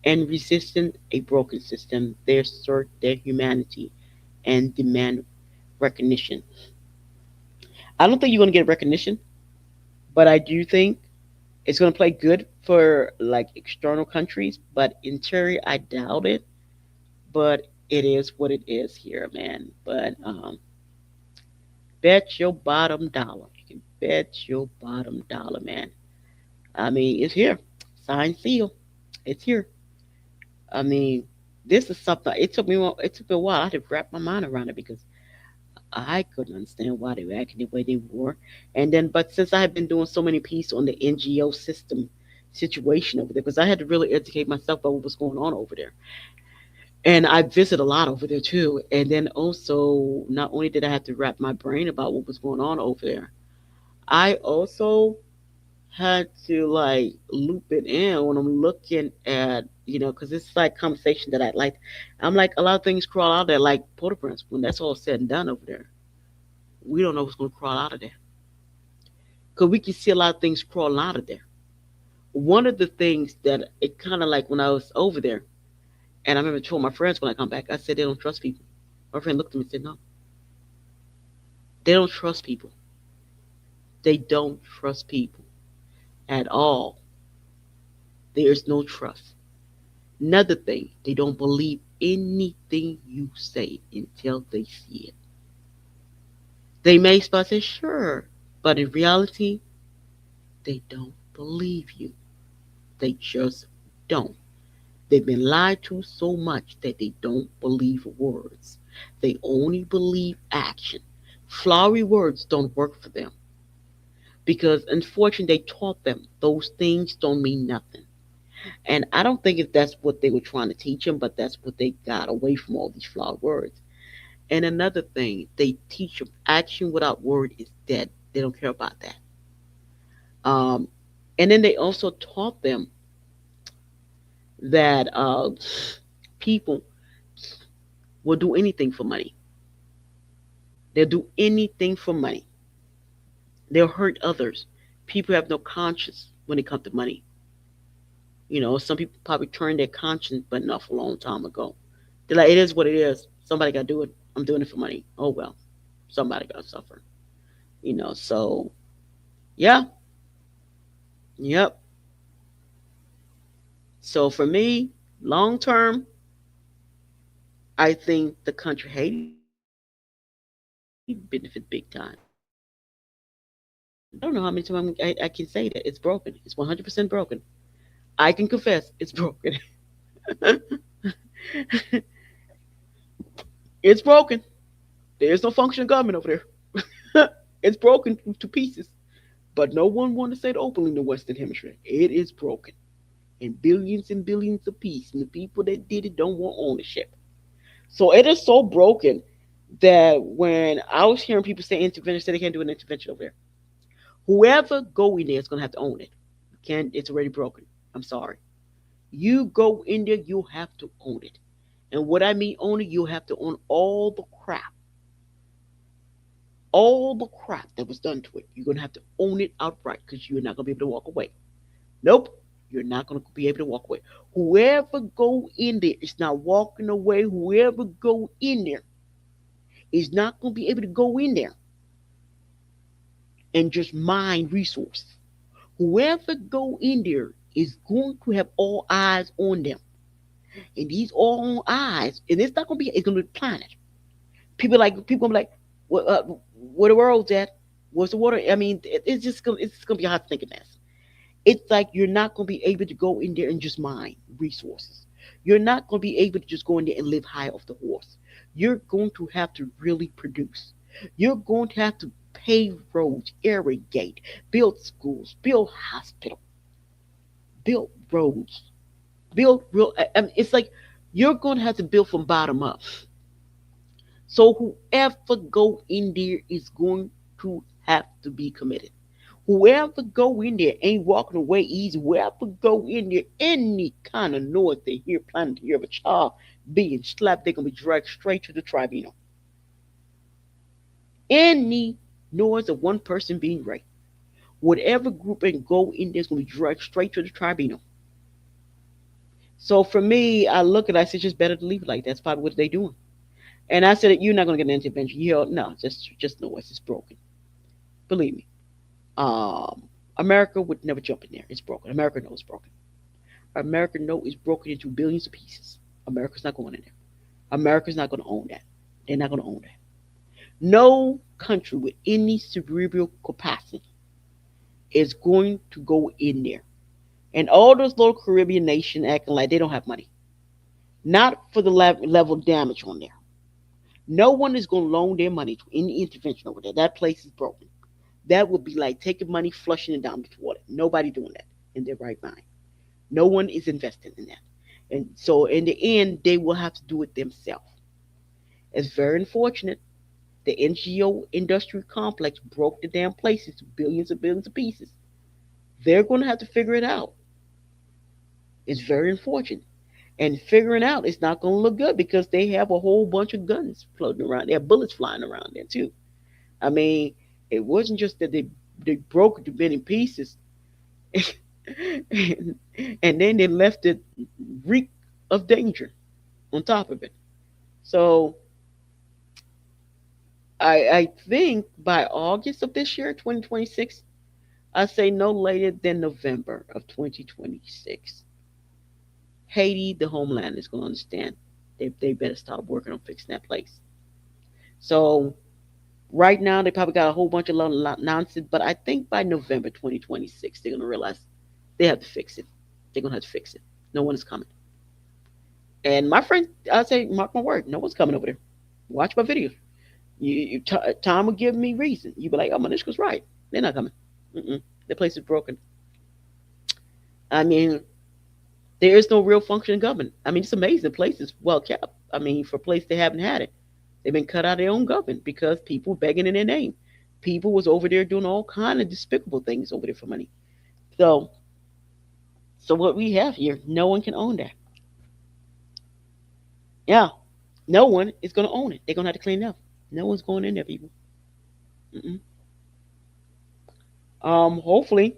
And resisting a broken system, they assert their humanity and demand recognition. I don't think you're going to get recognition, but I do think it's going to play good for like external countries, but interior, I doubt it. But it is what it is here, man. But bet your bottom dollar. You can bet your bottom dollar, man. I mean, it's here. Sign seal. It's here. I mean, this is something. It took me a while. I had to wrap my mind around it because I couldn't understand why they were acting the way they were. And then, but since I have been doing so many pieces on the NGO system situation over there, because I had to really educate myself about what was going on over there, and I visit a lot over there too. And then also, not only did I have to wrap my brain about what was going on over there, I also had to like loop it in when I'm looking at, because it's like conversation that I like. I'm like, a lot of things crawl out there, like Port-au-Prince. When that's all said and done over there, we don't know what's going to crawl out of there. Because we can see a lot of things crawling out of there. One of the things that it kind of like when I was over there, and I remember telling my friends when I come back, I said they don't trust people. My friend looked at me and said, no, they don't trust people. They don't trust people at all. There's no trust. Another thing, they don't believe anything you say until they see it. They may start to say, sure, but in reality, they don't believe you. They just don't. They've been lied to so much that they don't believe words. They only believe action. Flowery words don't work for them because unfortunately they taught them those things don't mean nothing. And I don't think if that's what they were trying to teach them, but that's what they got away from all these flowery words. And another thing, they teach them action without word is dead. They don't care about that. Um, and then they also taught them that people will do anything for money. They'll do anything for money. They'll hurt others. People have no conscience when it comes to money. Some people probably turned their conscience button off a long time ago. They're like, it is what it is. Somebody got to do it. I'm doing it for money. Oh well, somebody got to suffer. So yeah, yep. So for me, long term, I think the country Haiti benefit big time. I don't know how many times I can say that. It's broken. It's 100% broken. I can confess it's broken. It's broken. There is no functioning government over there. It's broken to pieces. But no one want to say it openly in the Western Hemisphere. It is broken. And billions of pieces. And the people that did it don't want ownership. So it is so broken that when I was hearing people say intervention, say they can't do an intervention over there. Whoever go in there is gonna have to own it. You can't. It's already broken. I'm sorry. You go in there, you have to own it. And what I mean own it, you have to own all the crap that was done to it. You're gonna have to own it outright because you're not gonna be able to walk away. Nope, you're not gonna be able to walk away. Whoever go in there is not walking away. Whoever go in there is not gonna be able to go in there and just mine resources. Whoever go in there is going to have all eyes on them. And these all eyes, and it's not gonna be, it's gonna be the planet. People gonna be like, where the world's at? What's the water? I mean, it's just gonna be a hot thinking mess. It's like you're not gonna be able to go in there and just mine resources. You're not gonna be able to just go in there and live high off the horse. You're going to have to really produce. You're going to have to pave roads, irrigate, build schools, build hospitals, build roads, build real. I mean, it's like you're going to have to build from bottom up. So whoever go in there is going to have to be committed. Whoever go in there ain't walking away easy. Whoever go in there, any kind of noise they hear, planning to hear of a child being slapped, they're gonna be dragged straight to the tribunal. Any noise of one person being raped, whatever group and go in there is gonna be dragged straight to the tribunal. So for me, I look at it, I said, it's just better to leave it like that. That's probably what they're doing. And I said, you're not gonna get an intervention. No, just noise. It's broken. Believe me. America would never jump in there. It's broken. America knows it's broken. America knows it's broken into billions of pieces. America's not going in there. America's not going to own that. They're not going to own that. No country with any cerebral capacity is going to go in there. And all those little Caribbean nations acting like they don't have money. Not for the level of damage on there. No one is going to loan their money to any intervention over there. That place is broken. That would be like taking money, flushing it down the toilet. Nobody doing that in their right mind. No one is investing in that. And so in the end, they will have to do it themselves. It's very unfortunate. The NGO industrial complex broke the damn place into billions of pieces. They're going to have to figure it out. It's very unfortunate. And figuring out it's not going to look good because they have a whole bunch of guns floating around. They have bullets flying around there too. I mean, it wasn't just that they broke it to many pieces, and, and then they left it reek of danger on top of it. So I think by August of this year, 2026, I say no later than November of 2026, Haiti, the homeland, is going to understand they better start working on fixing that place. So right now, they probably got a whole bunch of nonsense, but I think by November 2026, they're going to realize they have to fix it. They're going to have to fix it. No one is coming. And my friend, I say, mark my word, no one's coming over there. Watch my videos. Time will give me reason. You be like, oh, Manishka's right. They're not coming. The place is broken. I mean, there is no real functioning government. I mean, it's amazing. The place is well kept. I mean, for a place they haven't had it. They've been cut out of their own government because people begging in their name. People was over there doing all kind of despicable things over there for money. So, so what we have here, no one can own that. Yeah, no one is going to own it. They're going to have to clean it up. No one's going in there, people. Mm-mm. Hopefully,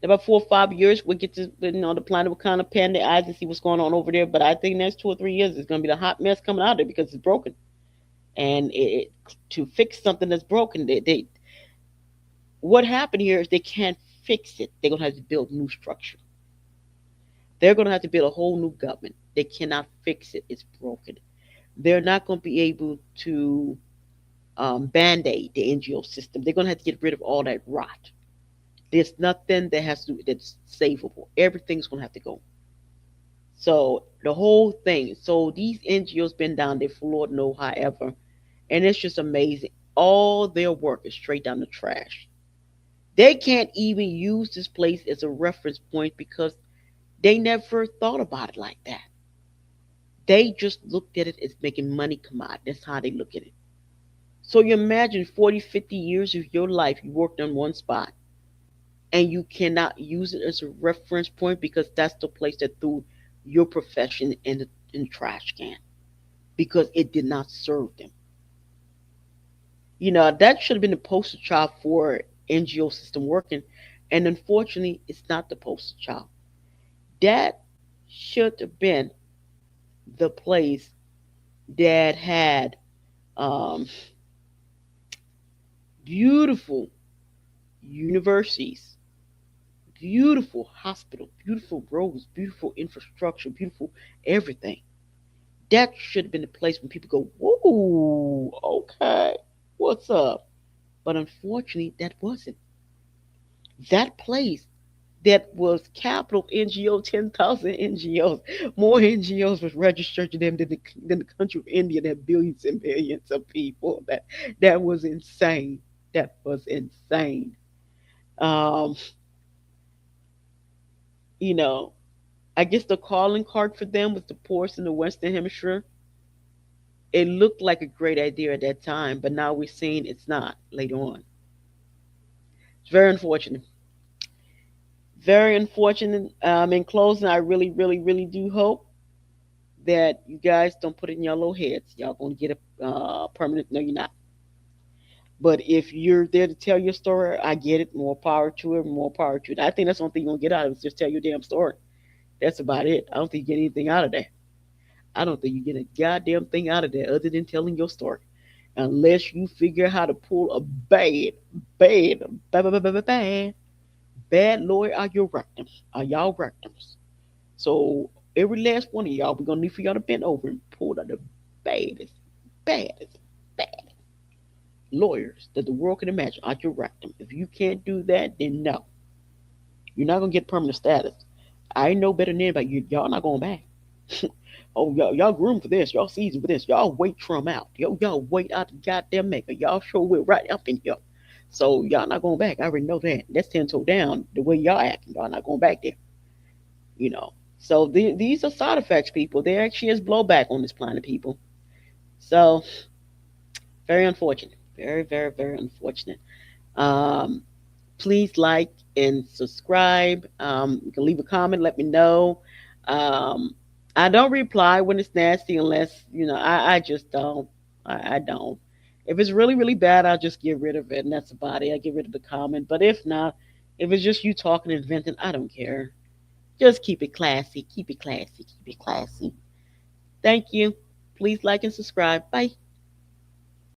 In about 4 or 5 years, we'll get to, the planet will kind of pan their eyes and see what's going on over there. But I think next 2 or 3 years, it's going to be the hot mess coming out of there because it's broken. And to fix something that's broken, what happened here is they can't fix it. They're going to have to build new structure. They're going to have to build a whole new government. They cannot fix it. It's broken. They're not going to be able to band aid the NGO system. They're going to have to get rid of all that rot. There's nothing that has to that's savable. Everything's going to have to go. So the whole thing. So these NGOs been down there for Lord know however, and it's just amazing. All their work is straight down the trash. They can't even use this place as a reference point because they never thought about it like that. They just looked at it as making money come out. That's how they look at it. So you imagine 40, 50 years of your life you worked on one spot and you cannot use it as a reference point because that's the place that threw your profession in the trash can because it did not serve them. That should have been the poster child for NGO system working. And unfortunately, it's not the poster child. That should have been the place that had um, beautiful universities, beautiful hospitals, beautiful roads, beautiful infrastructure, beautiful everything. That should have been the place when people go, whoa, okay, what's up? But unfortunately, that wasn't. That place that was capital NGO, 10,000 NGOs, more NGOs was registered to them than the country of India that had billions and billions of people. That was insane. That was insane. Um, you know, I guess the calling card for them was the poorest in the Western Hemisphere. It looked like a great idea at that time, but now we're seeing it's not later on. It's very unfortunate. Very unfortunate. In closing, I really, really, really do hope that you guys don't put it in your little heads. Y'all gonna get a permanent. No, you're not. But if you're there to tell your story, I get it. More power to it. More power to it. I think that's one thing you're gonna get out of it. Is just tell your damn story. That's about it. I don't think you get anything out of that. I don't think you get a goddamn thing out of that other than telling your story. Unless you figure out how to pull a bad, bad, bad, bad, bad, bad lawyer out your rectums. Are y'all rectums? So every last one of y'all, we're gonna need for y'all to bend over and pull out the baddest, baddest, baddest lawyers that the world can imagine out your rectum. If you can't do that, then no, you're not gonna get permanent status. I know better than anybody. Y'all not going back. Oh, y'all groomed for this. Y'all seasoned for this. Y'all wait Trump out. Y'all wait out the goddamn maker. Y'all sure will right up in here. So y'all not going back. I already know that. That's 10 toe down the way y'all acting. Y'all not going back there. You know. So these are side effects, people. There actually is blowback on this planet, people. So very unfortunate. Very, very, very unfortunate. Um, Please like and subscribe. You can leave a comment, let me know. Um, I don't reply when it's nasty unless, I just don't. I don't. If it's really, really bad, I'll just get rid of it, and that's about it. I get rid of the comment. But if not, if it's just you talking and venting, I don't care. Just keep it classy. Keep it classy. Keep it classy. Thank you. Please like and subscribe. Bye.